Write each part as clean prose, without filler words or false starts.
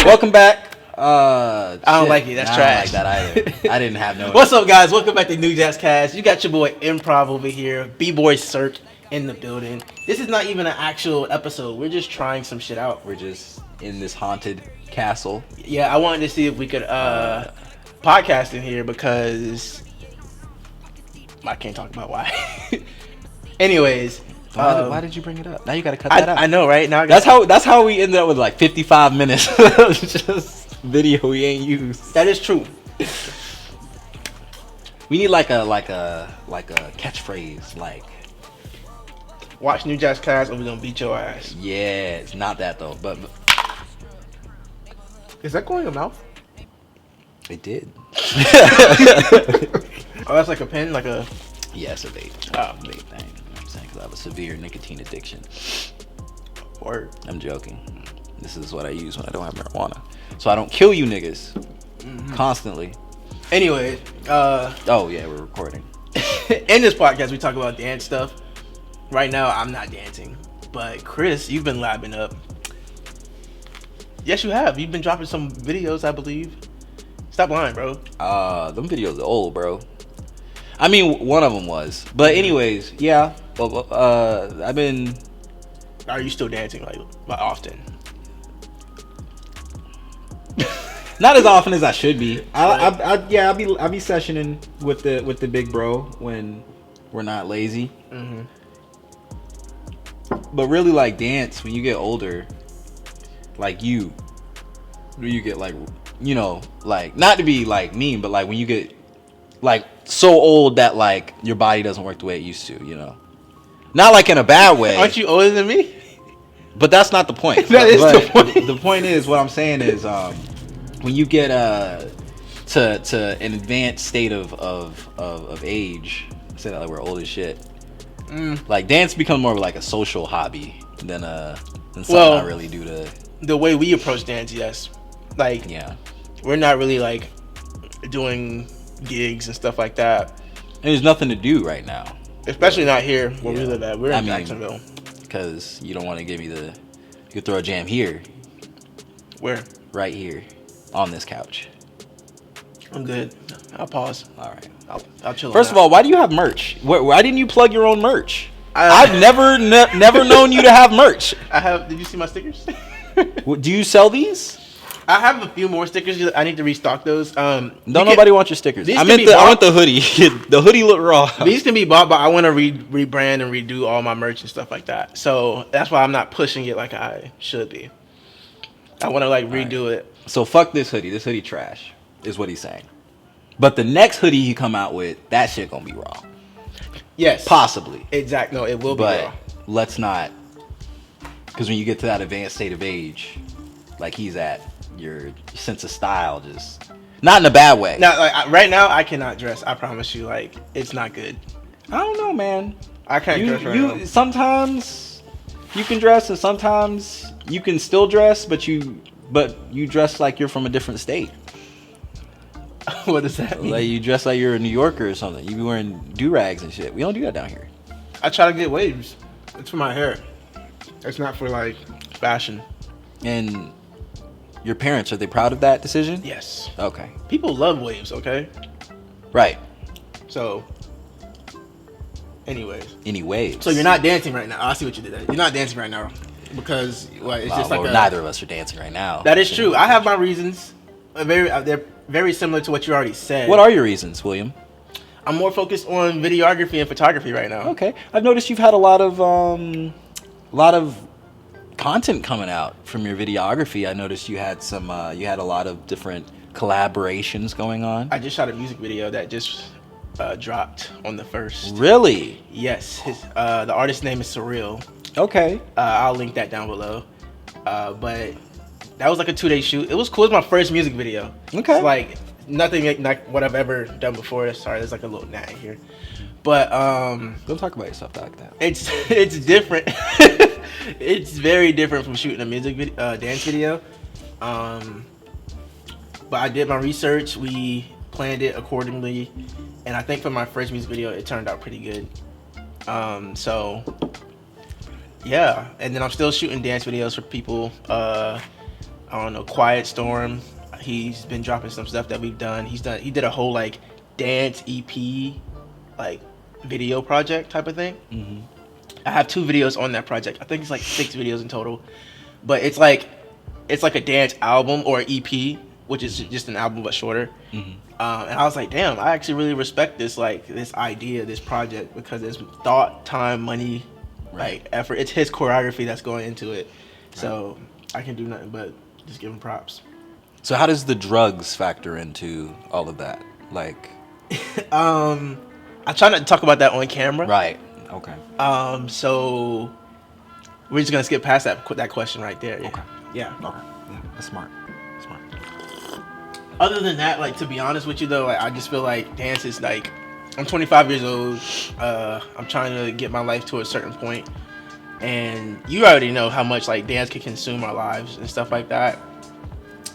Welcome back. I don't like it. That's trash. I don't like that either. I didn't have no. What's up, guys? Welcome back to New JAX CAST. You got your boy IMPROV over here. Bboy Sirk in the building. This is not even an actual episode. We're just trying some shit out. We're just in this haunted castle. Yeah, I wanted to see if we could podcast in here because I can't talk about why. Anyways. Why did you bring it up? Now you gotta cut that out. I know, right? Now that's how we ended up with like 55 minutes of just video we ain't used. That is true. We need like a catchphrase, like watch New JAX CAST or we're gonna beat your ass. Yeah, it's not that though, but is that going in your mouth? It did. Oh, that's like a pen, like a. Yeah, it's a vape. Oh, vape thing. Because I have a severe nicotine addiction. Word. I'm joking. This is what I use when I don't have marijuana. So I don't kill you niggas constantly. Anyway, oh yeah, we're recording. In this podcast, we talk about dance stuff. Right now, I'm not dancing. But Chris, you've been labbing up. Yes, you have. You've been dropping some videos, I believe. Stop lying, bro. Them videos are old, bro. I mean, one of them was. But anyways, yeah. I've been. Are you still dancing like often? Not as often as I should be. I'll be sessioning with the big bro when we're not lazy. Mm-hmm. But really, like dance when you get older, like you get like, you know, like not to be like mean, but like when you get like so old that like your body doesn't work the way it used to, you know. Not like in a bad way. Aren't you older than me? But that's not the point. That is the point. The point is, what I'm saying is, when you get to an advanced state of age, I say that like we're old as shit. Like dance becomes more of like a social hobby than something I really do to. The way we approach dance, yes. Like we're not really like doing gigs and stuff like that. And there's nothing to do right now. Especially not here where we live at. We're in Jacksonville. Because you don't want to give me you could throw a jam here. Where? Right here. On this couch. I'm good. I'll pause. All right. I'll chill. First of all, why do you have merch? Why didn't you plug your own merch? I've never known you to have merch. I have. Did you see my stickers? Do you sell these? I have a few more stickers. I need to restock those. Nobody wants your stickers. I want the hoodie. The hoodie look raw. These can be bought, but I want to rebrand and redo all my merch and stuff like that. So that's why I'm not pushing it like I should be. I want to like redo it. So fuck this hoodie. This hoodie trash is what he's saying. But the next hoodie you come out with, that shit gonna be raw. Yes. Possibly. Exactly. No, it will be raw. But let's not. Because when you get to that advanced state of age, like he's at, your sense of style just not in a bad way. Now, like right now, I cannot dress. I promise you, like it's not good. I don't know, man. I can't dress right now. Sometimes you can dress, and sometimes you can still dress, but you dress like you're from a different state. What does that mean? Like you dress like you're a New Yorker or something. You be wearing do-rags and shit. We don't do that down here. I try to get waves. It's for my hair. It's not for like fashion. And your parents, are they proud of that decision? Yes. Okay. People love waves, okay? Right. So, anyways. So you're not dancing right now. I see what you did there. You're not dancing right now because it's just like neither of us are dancing right now. That is true. I have my reasons. They're very similar to what you already said. What are your reasons, William? I'm more focused on videography and photography right now. Okay. I've noticed you've had a lot of content coming out from your videography. I noticed you had a lot of different collaborations going on. I just shot a music video that just dropped on the 1st. Really? Yes. The artist's name is Surreal. Okay. I'll link that down below. But that was like a 2-day shoot. It was cool. It was my first music video. Okay. It's like nothing like what I've ever done before. Sorry, there's like a little gnat here. But don't talk about yourself like that. It's different. It's very different from shooting a music dance video. But I did my research. We planned it accordingly, and I think for my first music video, it turned out pretty good. So yeah, and then I'm still shooting dance videos for people. I don't know, Quiet Storm. He's been dropping some stuff that we've done. He did a whole like dance EP, like video project type of thing. Mm-hmm. I have 2 videos on that project. I think it's like 6 videos in total, but it's like a dance album or EP, which is just an album but shorter. Mm-hmm. And I was like, damn, I actually really respect this idea, this project, because there's thought, time, money, like effort. It's his choreography that's going into it, so I can do nothing but just give him props. So how does the drugs factor into all of that? Like, I try not to talk about that on camera. right. Okay. So we're just gonna skip past that question right there. Yeah. Okay. Yeah. Okay. Yeah, that's smart. Smart. Other than that, like, to be honest with you though, like, I just feel like dance is like, I'm 25 years old. I'm trying to get my life to a certain point, and you already know how much like dance can consume our lives and stuff like that.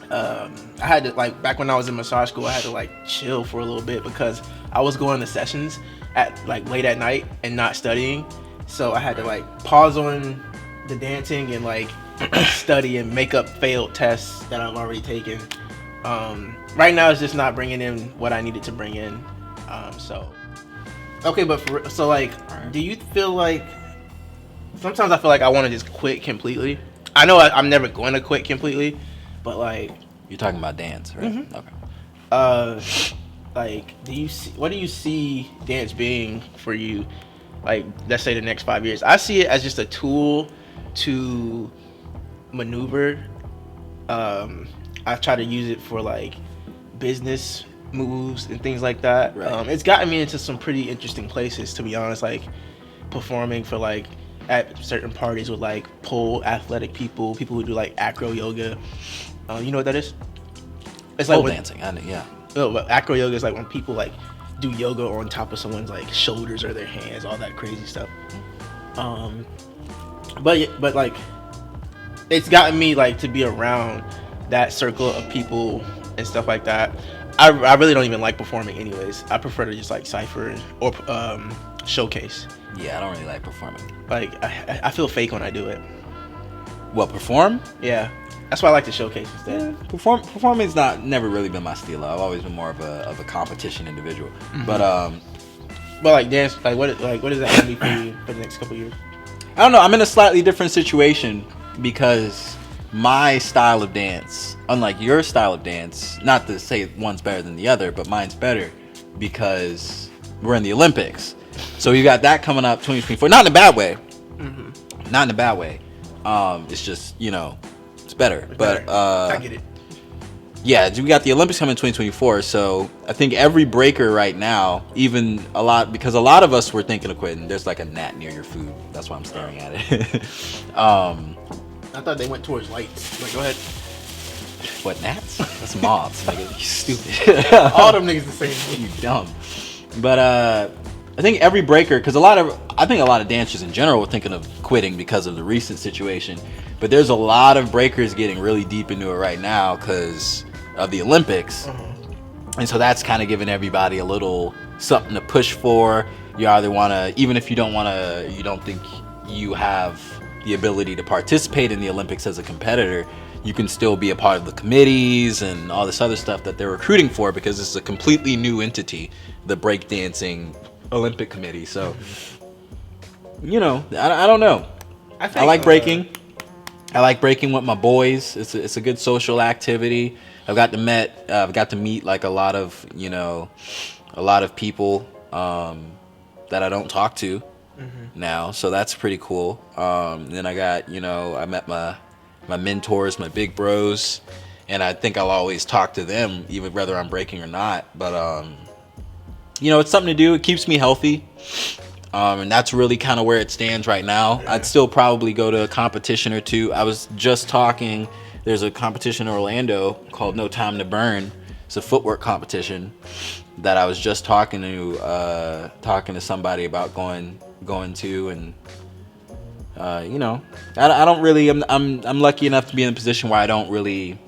I had to, like, back when I was in massage school, I had to like chill for a little bit because I was going to sessions at like late at night and not studying, so I had to like pause on the dancing and like study and make up failed tests that I've already taken. Right now it's just not bringing in what I needed to bring in. So okay, but so like, do you feel like sometimes I feel like I want to just quit completely? I know I'm never going to quit completely, but like, you're talking about dance, right? Mm-hmm. Okay. Like, what do you see dance being for you? Like, let's say the next 5 years. I see it as just a tool to maneuver. I try to use it for like business moves and things like that. Right. It's gotten me into some pretty interesting places, to be honest. Like performing for like at certain parties with like pole athletic people who do like acro yoga. You know what that is? It's like Pole dancing. Yeah. Oh, but acro yoga is like when people like do yoga on top of someone's like shoulders or their hands, all that crazy stuff. But like, it's gotten me like to be around that circle of people and stuff like that. I really don't even like performing anyways. I prefer to just like cypher or showcase. Yeah, I don't really like performing. Like, I feel fake when I do it. What, perform? Yeah, that's why I like to showcase instead. Yeah, performing's never really been my style. I've always been more of a competition individual. Mm-hmm. But like dance, like what does that gonna be for you for the next couple years? I don't know. I'm in a slightly different situation because my style of dance, unlike your style of dance, not to say one's better than the other, but mine's better because we're in the Olympics. So you got that coming up 2024. Not in a bad way. Mm-hmm. Not in a bad way. It's just, it's better. But I get it. Yeah, we got the Olympics coming in 2024. So I think every breaker right now, because a lot of us were thinking of quitting. There's like a gnat near your food. That's why I'm staring at it. I thought they went towards lights. Like, go ahead. What, gnats? That's moths. Nigga. You stupid. All them niggas the same. You dumb. But I think every breaker, because I think a lot of dancers in general were thinking of quitting because of the recent situation. But there's a lot of breakers getting really deep into it right now because of the Olympics. Mm-hmm. And so that's kind of giving everybody a little something to push for. You either want to, even if you don't think you have the ability to participate in the Olympics as a competitor, you can still be a part of the committees and all this other stuff that they're recruiting for, because it's a completely new entity, the breakdancing Olympic Committee. So, I don't know. I like breaking. I like breaking with my boys. It's a good social activity. I've got to meet like a lot of people that I don't talk to now, so that's pretty cool. Then I met my mentors, my big bros, and I think I'll always talk to them even whether I'm breaking or not. But it's something to do. It keeps me healthy. And that's really kind of where it stands right now. Yeah. I'd still probably go to a competition or two. I was just talking, there's a competition in Orlando called No Time to Burn. It's a footwork competition that I was just talking to somebody about going to, and I don't really, I'm lucky enough to be in a position where I don't really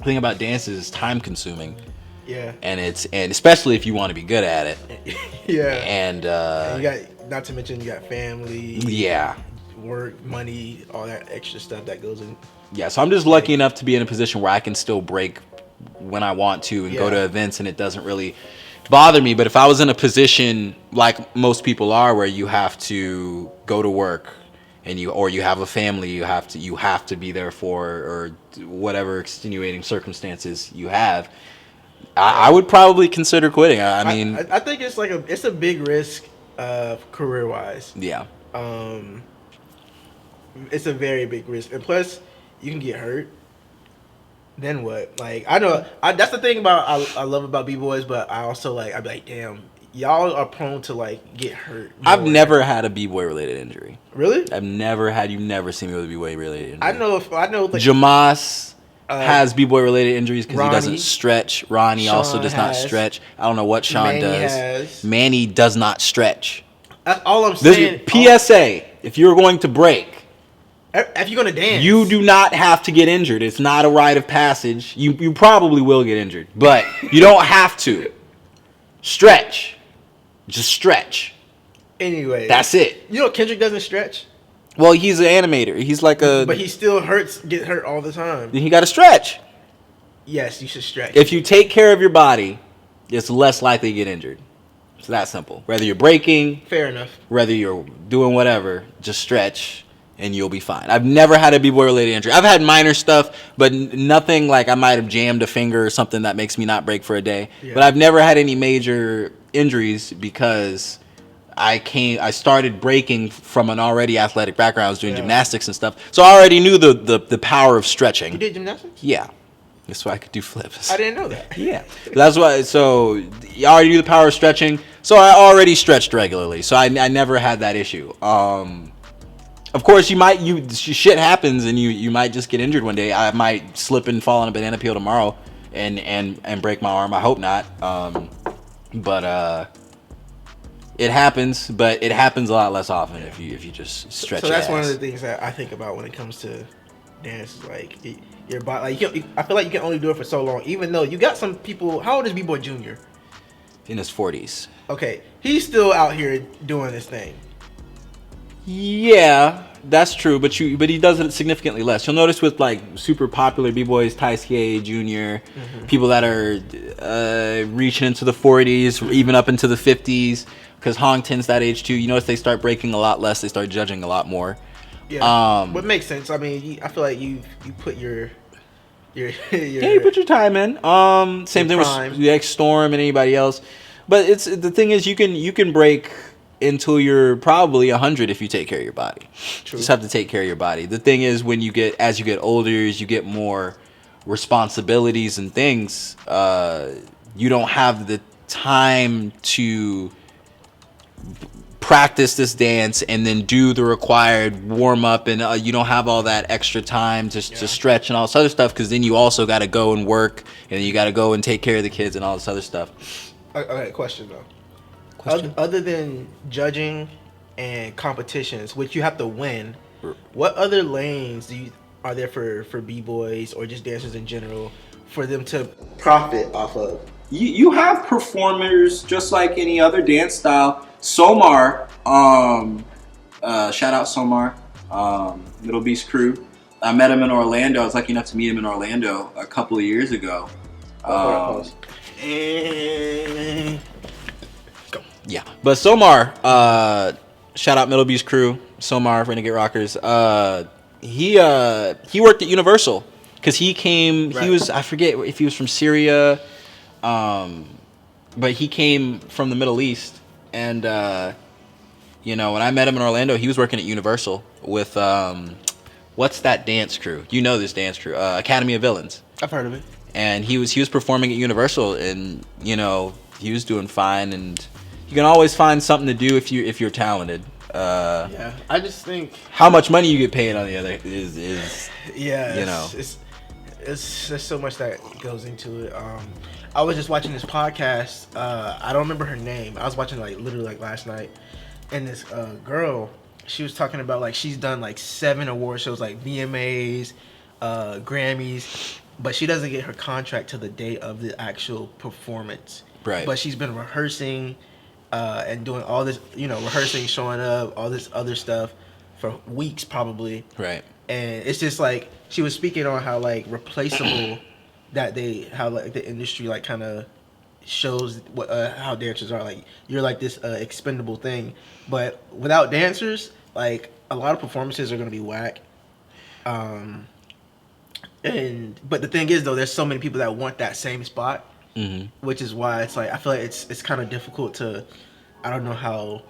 think about dances is time consuming. Yeah. And especially if you want to be good at it. Yeah. And you got, not to mention, you got family. Yeah. Work, money, all that extra stuff that goes Yeah, so I'm just lucky enough to be in a position where I can still break when I want to and go Yeah. to events, and it doesn't really bother me. But if I was in a position like most people are, where you have to go to work and you have a family, you have to be there for, or whatever extenuating circumstances you have, I would probably consider quitting. I mean, I think it's like it's a big risk, career wise. yeah. It's a very big risk, and plus you can get hurt. Then what? Like I know that's the thing about I love about b-boys, but I also I'd be like, damn, y'all are prone to like get hurt. I've never had a b-boy related injury. Really? You've never seen me with a b-boy related injury. I know. Like, Jamas has b-boy related injuries because he doesn't stretch. Ronnie Sean also does not stretch. I don't know what Sean Manny does. has. Manny does not stretch. That's all I'm saying. PSA: if you're going to break, if you're gonna dance, you do not have to get injured. It's not a rite of passage. You probably will get injured, but you don't have to. Stretch. Just stretch. Anyway, that's it. You know Kendrick doesn't stretch. Well, he's an animator. He's like a. But he still get hurt all the time. Then he got to stretch. Yes, you should stretch. If you take care of your body, it's less likely to get injured. It's that simple. Whether you're breaking, fair enough. Whether you're doing whatever, just stretch and you'll be fine. I've never had a b-boy related injury. I've had minor stuff, but nothing like I might have jammed a finger or something that makes me not break for a day. Yeah. But I've never had any major injuries because I started breaking from an already athletic background. I was doing gymnastics and stuff, so I already knew the power of stretching. You did gymnastics? Yeah. That's why I could do flips. I didn't know that. Yeah. That's why. So you already knew the power of stretching. So I already stretched regularly. So I never had that issue. Of course, shit happens and you might just get injured one day. I might slip and fall on a banana peel tomorrow and break my arm. I hope not. But it happens. But it happens a lot less often if you just stretch. So that's one of the things that I think about when it comes to dance. Like your body. Like I feel like you can only do it for so long. Even though you got some people. How old is B-Boy Jr.? In his 40s. Okay, he's still out here doing this thing. Yeah, that's true, but he does it significantly less. You'll notice with like super popular b-boys, Taisuke Jr., people that are reaching into the 40s, even up into the 50s, because Hong Ten's that age too. You notice they start breaking a lot less. They start judging a lot more. Yeah, what makes sense. I mean, I feel like you put your yeah, you put your time in. Same thing with the X Storm and anybody else. But the thing is, you can break until you're probably 100 if you take care of your body. True. You just have to take care of your body. The thing is, as you get older, as you get more responsibilities and things, you don't have the time to practice this dance and then do the required warm up, and you don't have all that extra time to stretch and all this other stuff, because then you also got to go and work, and then you got to go and take care of the kids and all this other stuff. Okay, question though. Other than judging and competitions, which you have to win, what other lanes are there for b-boys or just dancers in general for them to profit off of? You have performers just like any other dance style. Somar, shout out Somar, Middle Beast crew. I met him in Orlando. I was lucky enough to meet him in Orlando a couple of years ago. Yeah, but Somar, shout out Middle Beast crew, Somar, Renegade Rockers. He worked at Universal because he came. Right. He was, I forget if he was from Syria, but he came from the Middle East, and when I met him in Orlando, he was working at Universal with what's that dance crew? You know this dance crew, Academy of Villains. I've heard of it. And he was performing at Universal, and he was doing fine, and you can always find something to do if you're talented. Yeah, I just think how much money you get paid on the other is it's there's so much that goes into it. I was just watching this podcast. I don't remember her name. I was watching literally last night, and this girl, she was talking about she's done 7 award shows, VMAs, Grammys, but she doesn't get her contract till the day of the actual performance. Right. But she's been rehearsing and doing all this, rehearsing, showing up, all this other stuff for weeks probably. Right. and it's just like she was speaking on how like replaceable how like the industry like kind of shows what how dancers are. Like you're like this expendable thing, but without dancers, like a lot of performances are gonna be whack. And but the thing is though, there's so many people that want that same spot, which is why it's like I feel like it's kind of difficult to. I don't know how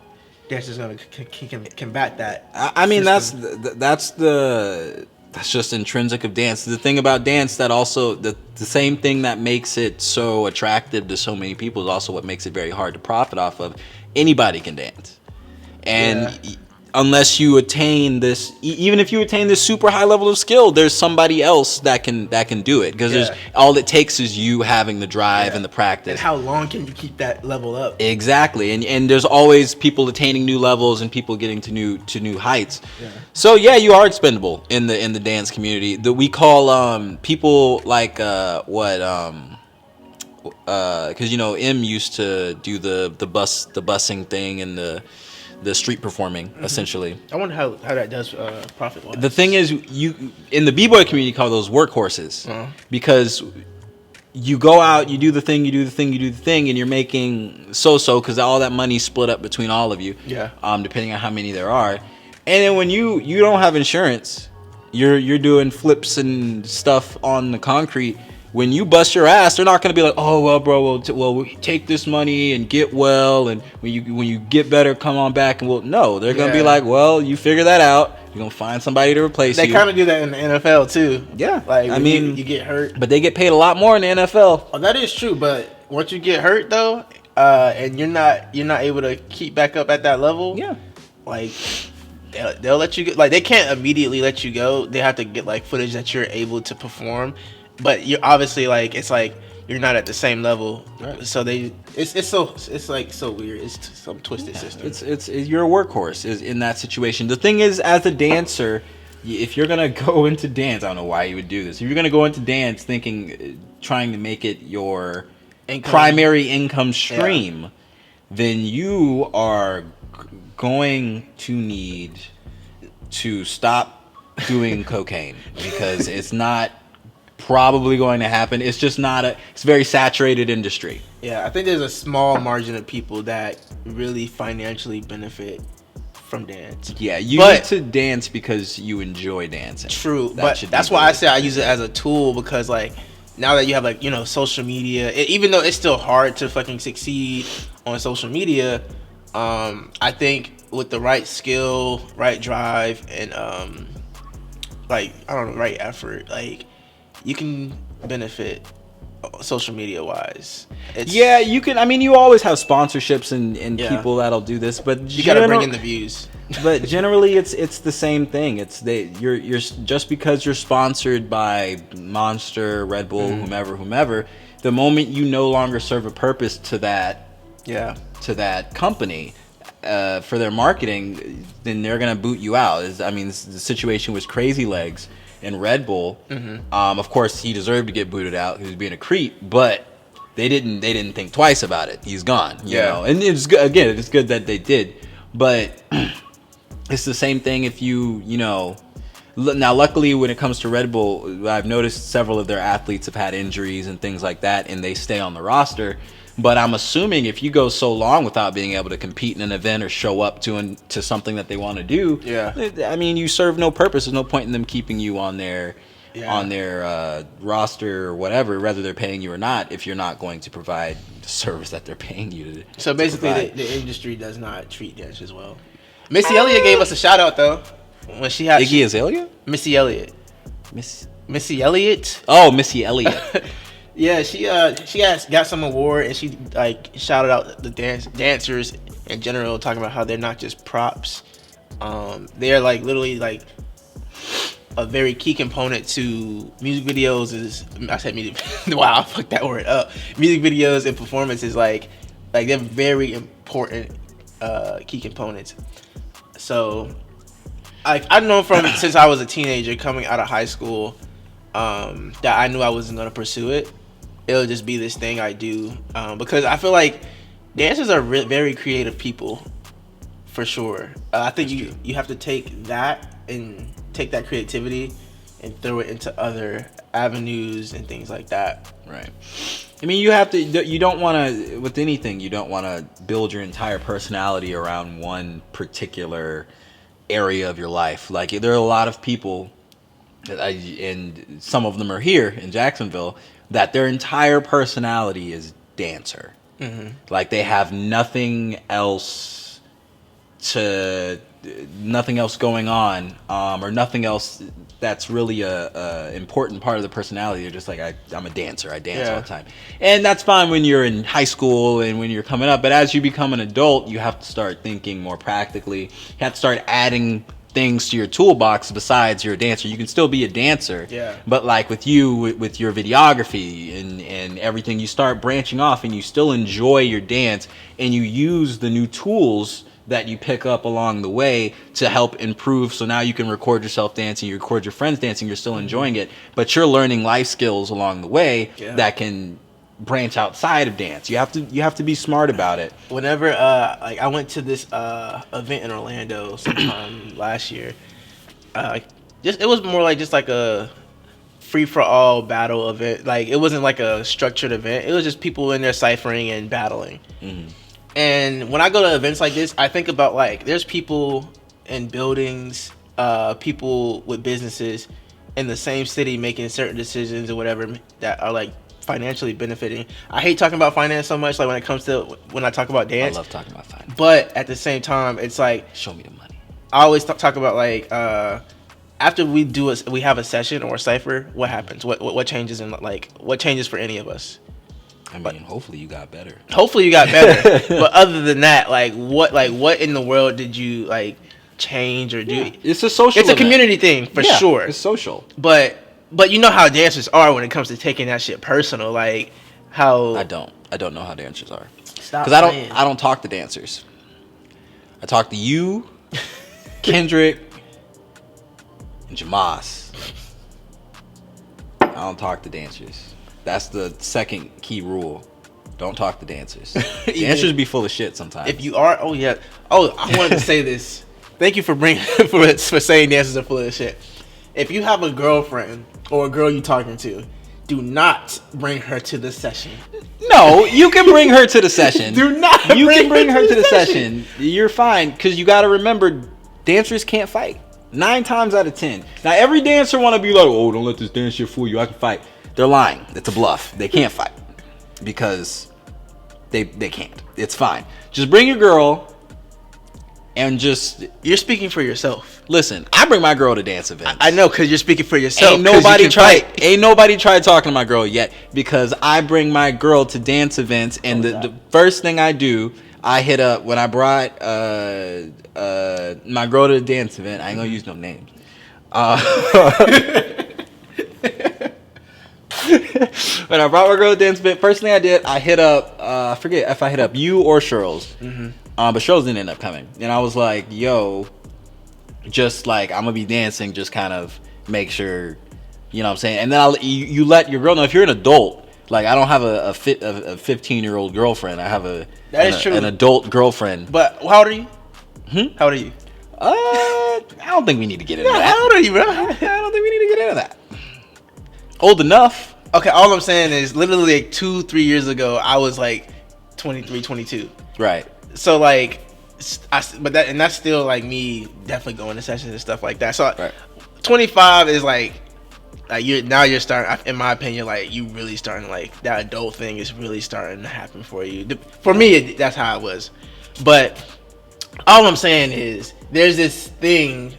dancers gonna can combat that. I mean, system. that's just intrinsic of dance. The thing about dance that also the same thing that makes it so attractive to so many people is also what makes it very hard to profit off of. Anybody can dance, and unless you attain this, even if you attain this super high level of skill, there's somebody else that can do it, because there's all it takes is you having the drive and the practice. And how long can you keep that level up? Exactly, and there's always people attaining new levels and people getting to new heights. So yeah, you are expendable in the dance community. That we call people like because you know M used to do the busing thing and the street performing, essentially. I wonder how that does profit wise. The thing is, you in the b-boy community call those workhorses, because you go out, you do the thing, and you're making so because all that money's split up between all of you. Depending on how many there are, and then when you don't have insurance, you're doing flips and stuff on the concrete. When you bust your ass, they're not gonna be like, "Oh well, bro, we'll take this money and get well, and when you get better, come on back." And no, they're gonna be like, "Well, you figure that out. You're gonna find somebody to replace you." They kind of do that in the NFL too. Yeah, like I mean, you get hurt, but they get paid a lot more in the NFL. Oh, that is true. But once you get hurt though, and you're not able to keep back up at that level, like they'll let you go. Like they can't immediately let you go. They have to get like footage that you're able to perform. But you're obviously like it's like you're not at the same level, so it's like so weird. It's some twisted system. It's you're a workhorse is in that situation. The thing is, as a dancer, if you're gonna go into dance, I don't know why you would do this. If you're gonna go into dance trying to make it your primary income stream, then you are going to need to stop doing cocaine, because it's not probably going to happen. It's just not it's a very saturated industry. I think there's a small margin of people that really financially benefit from dance. You need to dance because you enjoy dancing. True, but that's why I say I use it as a tool, because like now that you have like, you know, social media, even though it's still hard to fucking succeed on social media, I think with the right skill, right drive, and like I don't know, right effort, like you can benefit social media wise. You can. I mean, you always have sponsorships and people that'll do this, but you gotta bring in the views. But generally, it's the same thing. You're just because you're sponsored by Monster, Red Bull, whomever. The moment you no longer serve a purpose to that company for their marketing, then they're gonna boot you out. I mean, the situation was Crazy Legs and Red Bull. Of course, he deserved to get booted out. He was being a creep, but they didn't think twice about it. He's gone. You know, and it's good. Again, it's good that they did, but it's the same thing if you know. Now, luckily, when it comes to Red Bull, I've noticed several of their athletes have had injuries and things like that, and they stay on the roster. But I'm assuming if you go so long without being able to compete in an event or show up to something that they want to do, I mean, you serve no purpose. There's no point in them keeping you on their roster or whatever, whether they're paying you or not, if you're not going to provide the service that they're paying you to. So basically, the industry does not treat dancers well. Missy Elliott gave us a shout out though when she had Iggy Azalea. Missy Elliott. Missy Elliott. Oh, Missy Elliott. Yeah, she got some award, and she like shouted out the dancers in general, talking about how they're not just props. They're like literally like a very key component to music videos. I said music. Wow, I fucked that word up. Music videos and performances, like they're very important key components. So I've known since I was a teenager, coming out of high school, that I knew I wasn't gonna pursue it. It'll just be this thing I do, because I feel like dancers are very creative people, for sure. I think you have to take that and take that creativity and throw it into other avenues and things like that. Right. I mean, you have to. You don't want to. With anything, you don't want to build your entire personality around one particular area of your life. Like there are a lot of people, and some of them are here in Jacksonville, that their entire personality is dancer. Mm-hmm. Like they have nothing else going on, or nothing else that's really a important part of the personality. They're just like, I'm a dancer. I dance all the time. And that's fine when you're in high school and when you're coming up. But as you become an adult, you have to start thinking more practically. You have to start adding things to your toolbox besides you're a dancer. You can still be a dancer. Yeah. But like with you, with your videography and everything, you start branching off and you still enjoy your dance and you use the new tools that you pick up along the way to help improve. So now you can record yourself dancing, you record your friends dancing, you're still enjoying it, but you're learning life skills along the way that can branch outside of dance. You have to be smart about it. Whenever like I went to this event in Orlando sometime last year, it was more like just like a free for all battle event. Like it wasn't like a structured event. It was just people in there ciphering and battling. Mm-hmm. And when I go to events like this, I think about like there's people in buildings, people with businesses in the same city making certain decisions or whatever that are like financially benefiting. I hate talking about finance so much, like when I talk about dance. I love talking about finance. But at the same time, it's like, show me the money. I always talk about like after we have a session or a cipher, what happens? What changes what changes for any of us? I mean, hopefully you got better. Hopefully you got better. But other than that, what in the world did you like change or do? Yeah, it's a social. It's a community thing for sure. It's social. But you know how dancers are when it comes to taking that shit personal. Like how I don't know how dancers are. Because I don't talk to dancers. I talk to you, Kendrick, and Jamas. I don't talk to dancers. That's the second key rule. Don't talk to dancers. Dancers be full of shit sometimes. If you are, I wanted to say this. Thank you for saying dancers are full of shit. If you have a girlfriend or a girl you talking to, do not bring her to the session. No, you can bring her to the session. Do not. You can bring her to the session. You're fine, because you got to remember, dancers can't fight. 9 times out of 10. Now every dancer want to be like, oh, don't let this dance shit fool you. I can fight. They're lying. It's a bluff. They can't fight because they can't. It's fine. Just bring your girl and just... You're speaking for yourself. Listen, I bring my girl to dance events. I know, because you're speaking for yourself. Ain't nobody tried talking to my girl yet, because I bring my girl to dance events, and the first thing I do, I hit up when I brought my girl to the dance event. I ain't gonna use no names. When I brought my girl to dance event, first thing I did, I hit up, I forget if I hit up you or Sherles. Mm-hmm. But Sherles didn't end up coming. And I was like, yo, just like, I'm going to be dancing, just kind of make sure, you know what I'm saying? And then you let your girl know, if you're an adult, like I don't have a 15-year-old girlfriend. I have an adult girlfriend. But how old are you? How old are you? I don't think we need to get into that. How old are you, bro? I don't think we need to get into that. Old enough. Okay, all I'm saying is literally like 2-3 years ago, I was like 23, 22. Right. So like, that's still like me definitely going to sessions and stuff like that. So right. 25 is like you're starting, in my opinion, like you really starting, like that adult thing is really starting to happen for you. For me, that's how it was. But all I'm saying is there's this thing,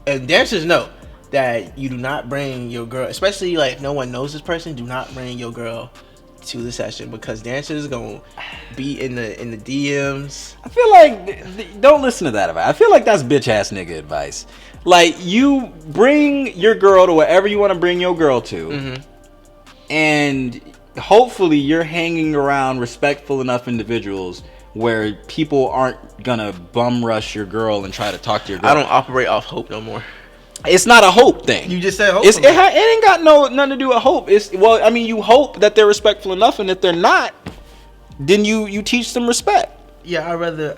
and dancers know that you do not bring your girl, especially like if no one knows this person, do not bring your girl to the session, because dancers gonna be in the DMs. I feel like don't listen to that advice. I feel like that's bitch ass nigga advice. Like, you bring your girl to wherever you want to bring your girl to, mm-hmm. and hopefully you're hanging around respectful enough individuals where people aren't gonna bum rush your girl and try to talk to your girl. I don't operate off hope no more. It's not a hope thing. You just said hope. It ain't got nothing to do with hope. You hope that they're respectful enough, and if they're not, then you teach them respect. Yeah,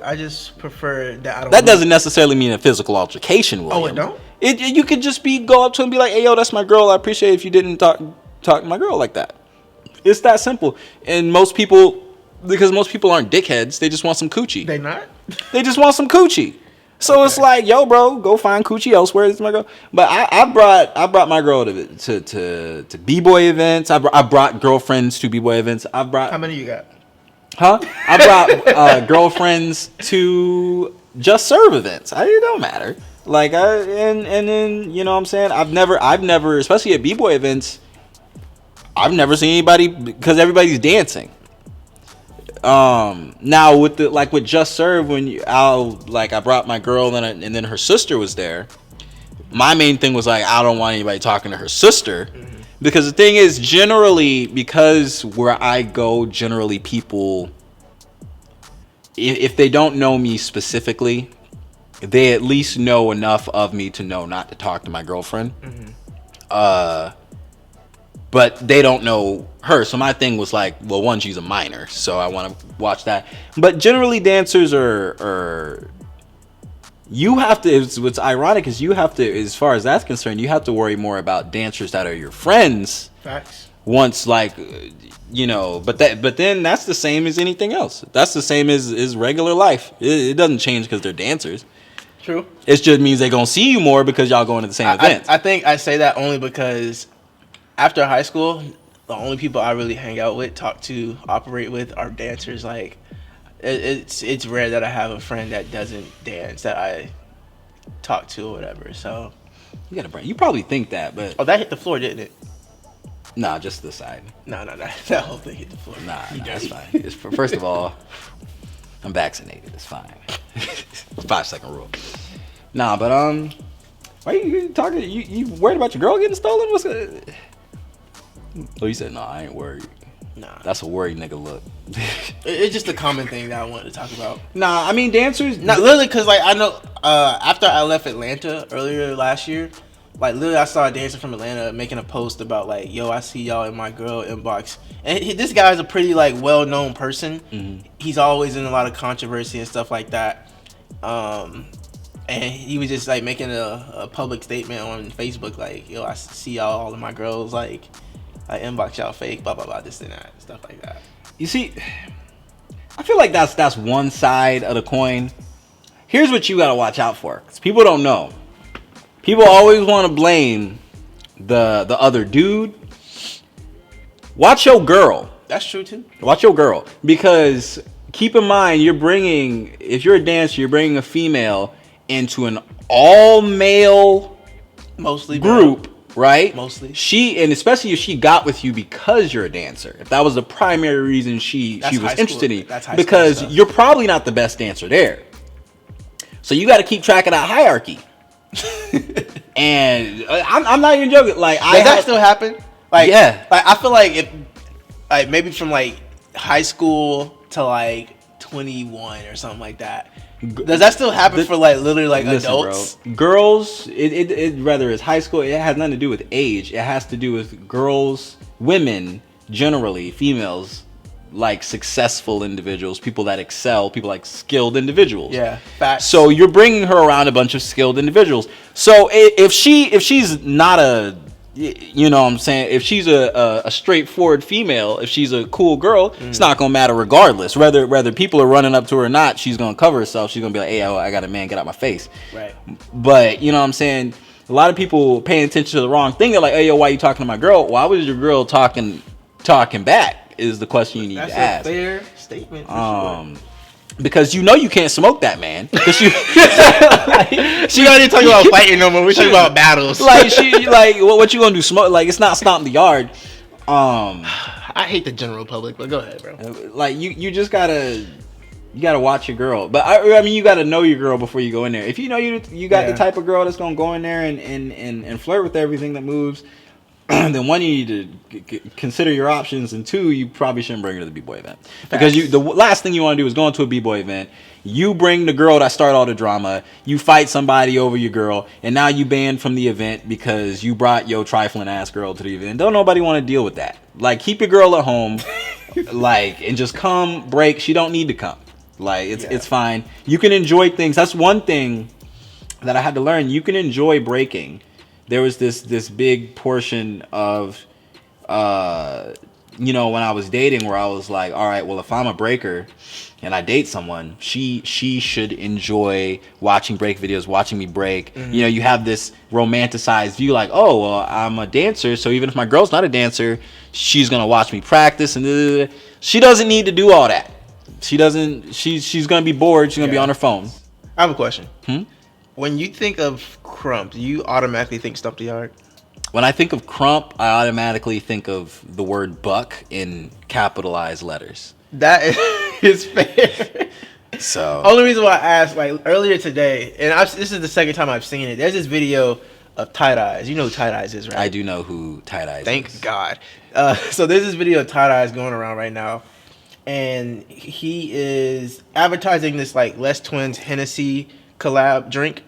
I just prefer that. That doesn't necessarily mean a physical altercation, William. Oh, it don't? You could just go up to him and be like, hey, yo, that's my girl. I appreciate it if you didn't talk to my girl like that. It's that simple. And because most people aren't dickheads, they just want some coochie. They not? They just want some coochie. So it's like, yo, bro, go find coochie elsewhere. It's my girl. But I brought my girl to Bboy events. I brought girlfriends to Bboy events. How many you got? Huh? I brought girlfriends to Just Serve events. It don't matter. Like and then you know what I'm saying. I've never, especially at Bboy events, I've never seen anybody because everybody's dancing. Now with Just Serve, I brought my girl and then her sister was there. My main thing was like, I don't want anybody talking to her sister. Because the thing is, generally, because where I go, generally people, if they don't know me specifically, they at least know enough of me to know not to talk to my girlfriend. But they don't know her. So my thing was like, well, one, she's a minor, so I want to watch that. But generally, dancers are you have to. What's ironic is you have to, as far as that's concerned, you have to worry more about dancers that are your friends. Facts. Once, like, you know, but then that's the same as anything else. That's the same as regular life. It doesn't change because they're dancers. True. It just means they're gonna see you more because y'all going to the same events. I think I say that only because after high school, the only people I really hang out with, talk to, operate with are dancers. Like, it's rare that I have a friend that doesn't dance that I talk to or whatever. So you probably think that, but that hit the floor, didn't it? Nah, just the side. No, that whole thing hit the floor. Nah, that's fine. First of all, I'm vaccinated. It's fine. 5-second rule. Nah, but why are you talking? You worried about your girl getting stolen? What's good? Oh, you said no. I ain't worried. Nah, that's a worried nigga look. It's just a common thing that I wanted to talk about. Nah, I mean dancers. Not literally, cause like I know after I left Atlanta earlier last year, like literally I saw a dancer from Atlanta making a post about like, yo, I see y'all in my girl inbox, and this guy's a pretty like well-known person. Mm-hmm. He's always in a lot of controversy and stuff like that. And he was just like making a public statement on Facebook like, yo, I see y'all all of my girls like. I inbox y'all fake, blah blah blah, this and that, stuff like that. You see, I feel like that's one side of the coin. Here's what you gotta watch out for, because people don't know. People always want to blame the other dude. Watch your girl. That's true too. Watch your girl, because keep in mind, if you're a dancer, you're bringing a female into an all male mostly group. Male. Right? Mostly. And especially if she got with you because you're a dancer. If that was the primary reason she was interested in you. Because you're probably not the best dancer there. So you got to keep track of that hierarchy. And I'm not even joking. Like, does that still happen? Like, yeah. Like, I feel like if, like, maybe from like high school to like 21 or something like that. Does that still happen for like literally like adults? Bro, girls, it whether it's high school, it has nothing to do with age. It has to do with girls, women, generally, females, like successful individuals, people that excel, people like skilled individuals. Yeah, facts. So you're bringing her around a bunch of skilled individuals. So if she's not a, you know what I'm saying, if she's a straightforward female, if she's a cool girl, it's not gonna matter regardless. Whether people are running up to her or not, she's gonna cover herself. She's gonna be like, hey, I got a man, get out my face. Right. But you know what I'm saying, a lot of people paying attention to the wrong thing. They're like, hey, yo, why are you talking to my girl? Why was your girl talking back is the question you need to ask. That's a fair statement for sure. Because you know you can't smoke that man. Because she already talking about fighting no more. We're talking about battles. Like what you gonna do? Smoke? Like, it's not stomp the yard. I hate the general public, but go ahead, bro. Like you just gotta watch your girl. But I mean, you gotta know your girl before you go in there. If you know you got the type of girl that's gonna go in there and flirt with everything that moves, then one, you need to consider your options, and two, you probably shouldn't bring her to the Bboy event. Because the last thing you want to do is go into a Bboy event, you bring the girl that started all the drama, you fight somebody over your girl, and now you banned from the event because you brought your trifling ass girl to the event. Don't nobody want to deal with that. Like, keep your girl at home, like, and just come break. She don't need to come. Like, it's fine. You can enjoy things. That's one thing that I had to learn. You can enjoy breaking. There was this big portion of you know, when I was dating, where I was like, all right, well, if I'm a breaker and I date someone, she should enjoy watching break videos, watching me break. Mm-hmm. You know, you have this romanticized view, like, oh, well, I'm a dancer, so even if my girl's not a dancer, she's gonna watch me practice, and she doesn't need to do all that. She doesn't. She's gonna be bored. She's gonna be on her phone. I have a question. When you think of Krump, do you automatically think Stump the Yard? When I think of Krump, I automatically think of the word buck in capitalized letters. That is fair. So only reason why I asked, like earlier today, and this is the second time I've seen it. There's this video of Tight Eyes. You know who Tight Eyes is, right? I do know who Tight Eyes is. Thank God. So there's this video of Tight Eyes going around right now, and he is advertising this like Les Twins Hennessy collab drink.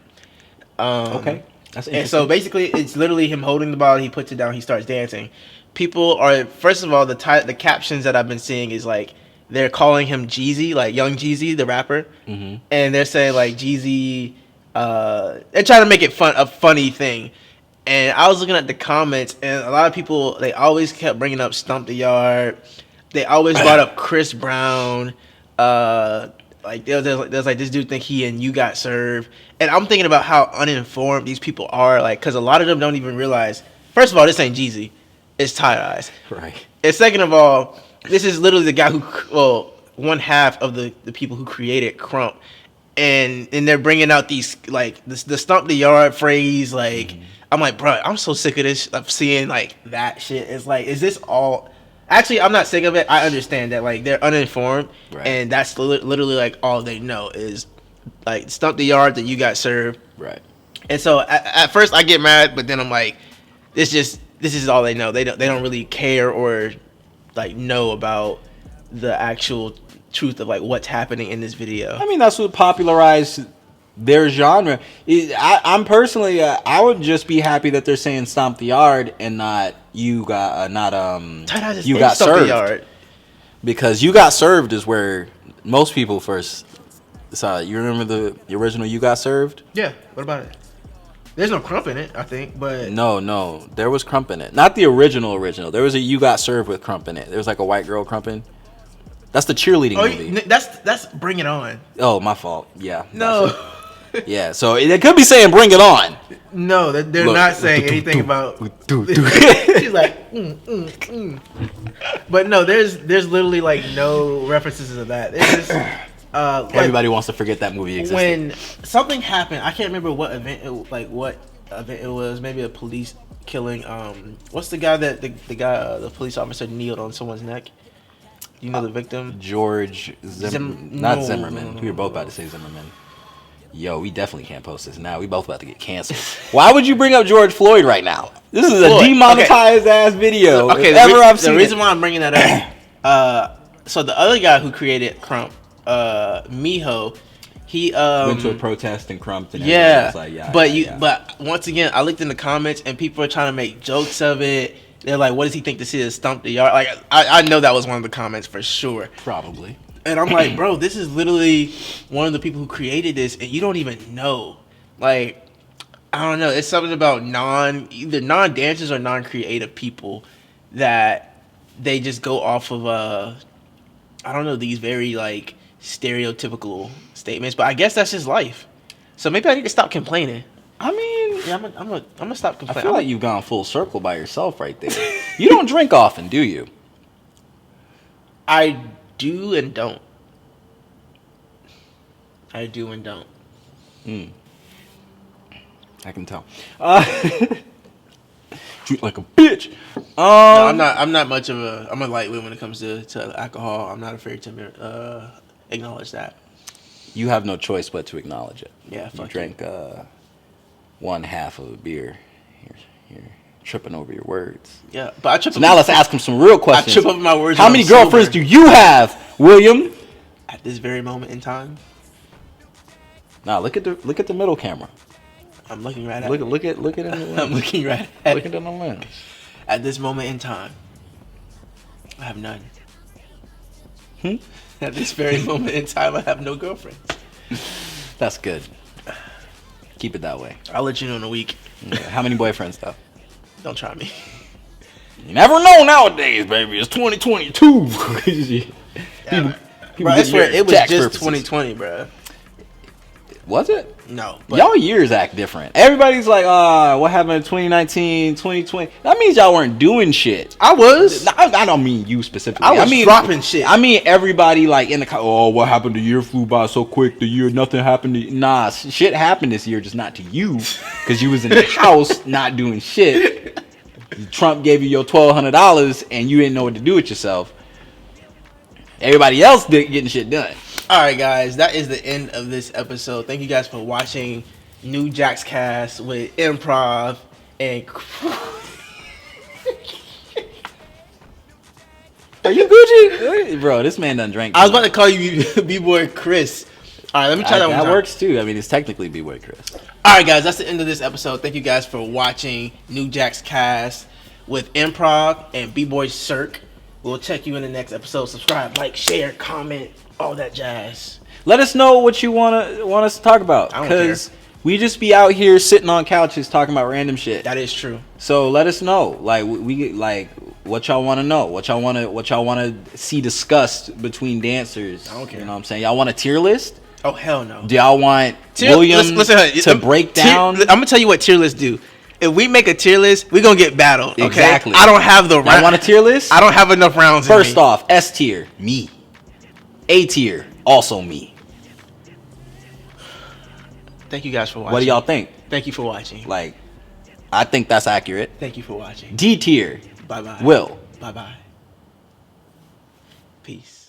Okay. That's interesting. And so basically, it's literally him holding the bottle. He puts it down. He starts dancing. People are, first of all, the captions that I've been seeing is like they're calling him Jeezy, like Young Jeezy, the rapper, and they're saying like Jeezy. They're trying to make it a funny thing. And I was looking at the comments, and a lot of people, they always kept bringing up Stump the Yard. They always brought up Chris Brown. Like there's like this dude think he and You Got Served, and I'm thinking about how uninformed these people are, like, because a lot of them don't even realize. First of all, this ain't Jeezy, it's Tight Eyes, right? And second of all, this is literally the guy who, well, one half of the people who created Krump, and they're bringing out these like the Stump the Yard phrase, like I'm like, bro, I'm so sick of this, of seeing like that shit. It's like, is this all? Actually, I'm not sick of it. I understand that like they're uninformed, right, and that's literally like all they know is like Stump the Yard, that You Got Served, right. And so at first I get mad, but then I'm like, this is all they know. They don't really care or like know about the actual truth of like what's happening in this video. I mean, that's what popularized their genre. I'm personally, I would just be happy that they're saying Stomp the Yard and not You Got You Got Served, because You Got Served is where most people first saw it. You remember the original You Got Served? Yeah. What about it? There's no Krump in it, I think, but no, there was Krump in it. Not the original. There was a You Got Served with Krump in it. There was like a white girl krumping. That's the cheerleading movie. That's Bring It On. Oh, my fault. Yeah. No. Yeah, so they could be saying "Bring It On." No, they're not saying anything about. She's like, But no, there's literally like no references to that. It's just everybody wants to forget that movie existed. When something happened, I can't remember what event it was. Maybe a police killing. What's the guy that the police officer kneeled on someone's neck? You know the victim? George Zimmerman. Not Zimmerman. We were both about to say Zimmerman. Yo, we definitely can't post this now. We both about to get canceled. Why would you bring up George Floyd right now? This is a demonetized ass video. Okay, the reason why I'm bringing that up. So the other guy who created Krump, Mijo, he went to a protest and Krump. And yeah, was like, but once again, I looked in the comments and people are trying to make jokes of it. They're like, "What does he think this is? Stump the Yard?" Like, I know that was one of the comments for sure. Probably. And I'm like, bro, this is literally one of the people who created this, and you don't even know. Like, I don't know. It's something about either non-dancers or non-creative people that they just go off of, I don't know, these very, like, stereotypical statements. But I guess that's just life. So maybe I need to stop complaining. I mean, yeah, I'm gonna stop complaining. I feel like you've gone full circle by yourself right there. You don't drink often, do you? I do and don't. I do and don't. I can tell. Treat like a bitch. No, I'm not much of a. I'm a lightweight when it comes to alcohol. I'm not afraid to acknowledge that. You have no choice but to acknowledge it. Yeah, you drank one half of a beer. You're tripping over your words. Yeah, but I trip. So now let's ask him some real questions. I trip over my words. How many girlfriends do you have, William? At this very moment in time. Nah, look at the middle camera. I'm looking right at it. Look at it in the lens. I'm looking right at it. Look at it in the lens. At this moment in time, I have none. At this very moment in time, I have no girlfriends. That's good. Keep it that way. I'll let you know in a week. Yeah. How many boyfriends though? Don't try me. You never know nowadays, baby. It's 2022. people Bro, I swear it was tax just purposes. 2020, bro. Was it? No. But Y'all years act different. Everybody's like, what happened in 2019, 2020? That means y'all weren't doing shit. I was. I don't mean you specifically. I was dropping shit. I mean everybody like in the what happened? The year flew by so quick. The year nothing happened. Nah, shit happened this year, just not to you, because you was in the house not doing shit. Trump gave you your $1,200 and you didn't know what to do with yourself. Everybody else getting shit done. All right, guys, that is the end of this episode. Thank you guys for watching New JAX Cast with Improv and. Are you Gucci? Bro, this man done drank. I was about to call you Bboy Chris. All right, let me try that one. That works too. I mean, it's technically Bboy Chris. All right, guys, that's the end of this episode. Thank you guys for watching New JAX Cast with Improv and Bboy Sirk. We'll check you in the next episode. Subscribe, like, share, comment, all that jazz. Let us know what you want us to talk about, I don't care. because we just be out here sitting on couches talking about random shit. That is true. So let us know, like we like what y'all want to know, what y'all want to see discussed between dancers. I don't care. You know what I'm saying? Y'all want a tier list? Oh, hell no. Do y'all want William to break down? I'm gonna tell you what tier lists do. If we make a tier list, we're gonna get battled. Okay? Exactly. I don't have the I want a tier list. I don't have enough rounds. First off, S tier, me. A tier, also me. Thank you guys for watching. What do y'all think? Thank you for watching. Like, I think that's accurate. Thank you for watching. D tier, Bye bye. Will. Bye bye. Peace.